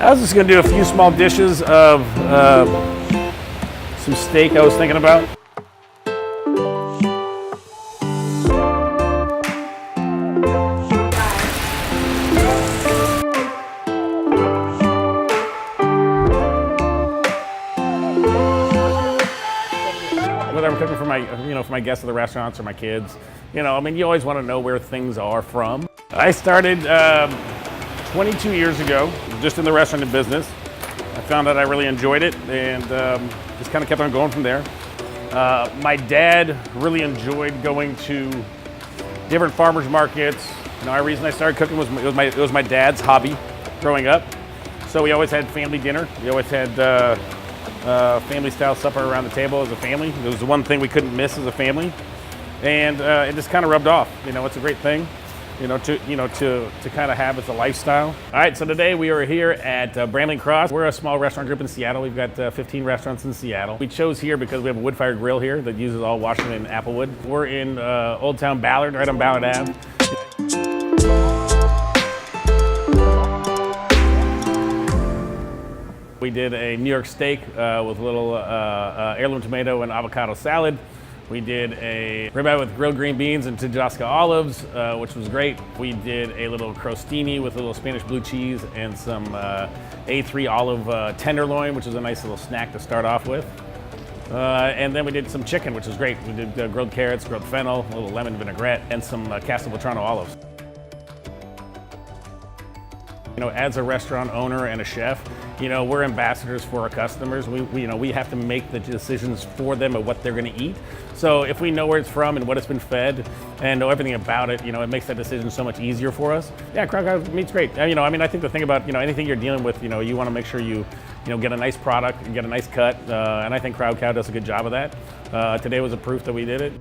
I was just gonna do a few small dishes of some steak I was thinking about. Whether I'm cooking for my guests at the restaurants or my kids, you always want to know where things are from. I started 22 years ago, just in the restaurant business. I found that I really enjoyed it and just kind of kept on going from there. My dad really enjoyed going to different farmers markets. The reason I started cooking was it was my dad's hobby growing up. So we always had family dinner. We always had family style supper around the table as a family. It was the one thing we couldn't miss as a family. And it just kind of rubbed off. It's a great thing. To kind of have as a lifestyle. All right, so today we are here at Brambling Cross. We're a small restaurant group in Seattle. We've got 15 restaurants in Seattle. We chose here because we have a wood-fired grill here that uses all Washington applewood. We're in Old Town Ballard, right on Ballard Ave. We did a New York steak with a little heirloom tomato and avocado salad. We did a ribeye with grilled green beans and Tabasco olives, which was great. We did a little crostini with a little Spanish blue cheese and some A3 olive tenderloin, which is a nice little snack to start off with. And then we did some chicken, which was great. We did grilled carrots, grilled fennel, a little lemon vinaigrette, and some Castelvetrano olives. As a restaurant owner and a chef, we're ambassadors for our customers. We have to make the decisions for them of what they're going to eat. So if we know where it's from and what it's been fed and know everything about it, it makes that decision so much easier for us. Yeah, crowd meat's great. I think the thing about, anything you're dealing with, you want to make sure you get a nice product and get a nice cut. And I think Crowd Cow does a good job of that. Today was a proof that we did it.